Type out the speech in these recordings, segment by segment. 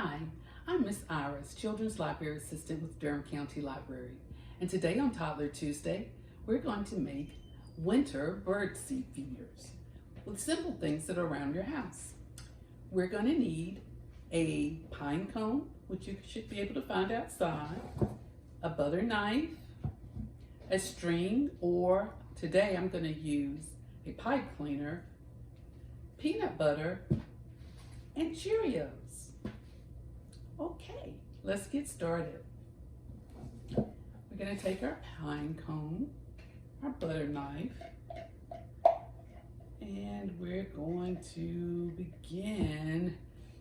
Hi, I'm Miss Iris, Children's Library Assistant with Durham County Library. And today on Toddler Tuesday, we're going to make winter bird seed feeders with simple things that are around your house. We're going to need a pine cone, which you should be able to find outside, a butter knife, a string, or today I'm going to use a pipe cleaner, peanut butter, and Cheerios. Okay, let's get started. We're going to take our pine cone, our butter knife, and we're going to begin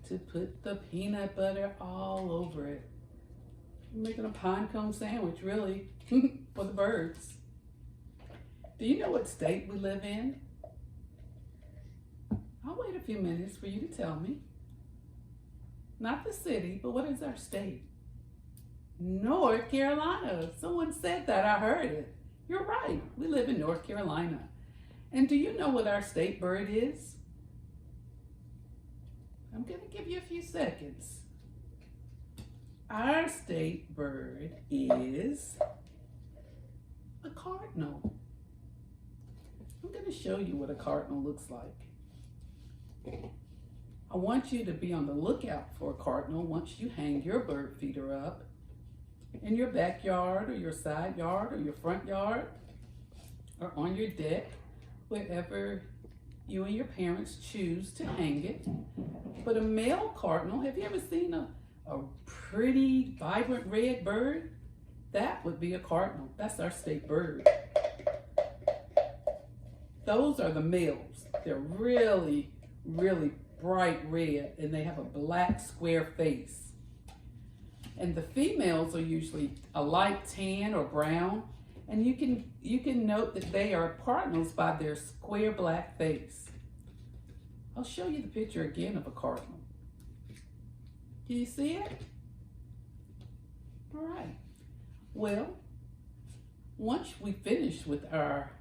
to put the peanut butter all over it. We're making a pine cone sandwich, really, for the birds. Do you know what state we live in? I'll wait a few minutes for you to tell me. Not the city, but what is our state? North Carolina. Someone said that, I heard it. You're right, we live in North Carolina. And do you know what our state bird is? I'm gonna give you a few seconds. Our state bird is a cardinal. I'm gonna show you what a cardinal looks like. I want you to be on the lookout for a cardinal once you hang your bird feeder up in your backyard or your side yard or your front yard or on your deck, wherever you and your parents choose to hang it. But a male cardinal, have you ever seen a pretty vibrant red bird? That would be a cardinal. That's our state bird. Those are the males. They're really, really bright red, and they have a black square face. And the females are usually a light tan or brown, and you can note that they are cardinals by their square black face. I'll show you the picture again of a cardinal. Can you see it? All right. Well, once we finish with our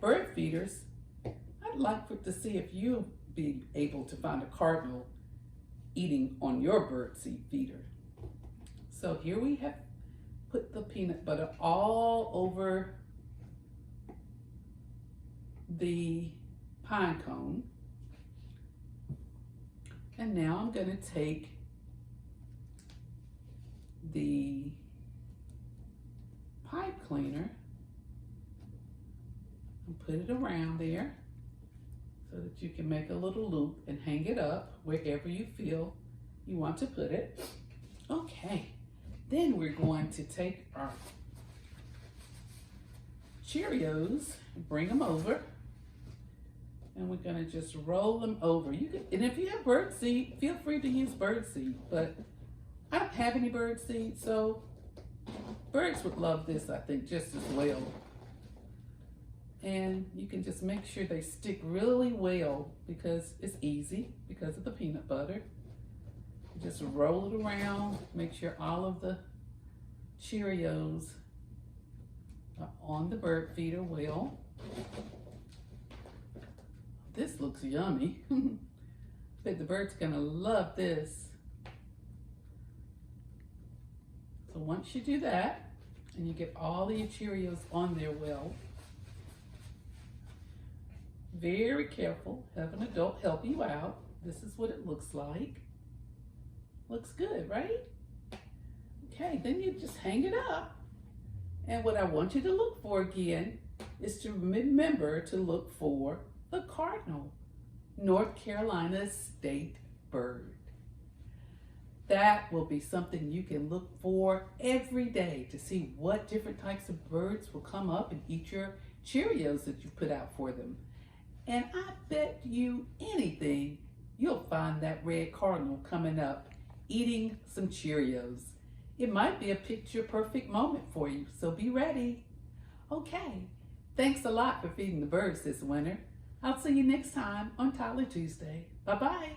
bird feeders, I'd like to see if you be able to find a cardinal eating on your bird seed feeder. So here we have put the peanut butter all over the pine cone. And now I'm going to take the pipe cleaner and put it around there, so that you can make a little loop and hang it up wherever you feel you want to put it. Okay, then we're going to take our Cheerios and bring them over, and we're going to just roll them over. And if you have bird seed, feel free to use bird seed, but I don't have any bird seed, so birds would love this, I think, just as well. And you can just make sure they stick really well because it's easy because of the peanut butter. Just roll it around, make sure all of the Cheerios are on the bird feeder well. This looks yummy. Bet the bird's gonna love this. So once you do that, and you get all of your Cheerios on there well, very careful, have an adult help you out. This is what it looks like. Looks good, right? Okay, then you just hang it up. And what I want you to look for again is to remember to look for the cardinal, North Carolina's state bird. That will be something you can look for every day to see what different types of birds will come up and eat your Cheerios that you put out for them. And I bet you anything, you'll find that red cardinal coming up, eating some Cheerios. It might be a picture perfect moment for you, so be ready. Okay, thanks a lot for feeding the birds this winter. I'll see you next time on Toddler Tuesday. Bye-bye.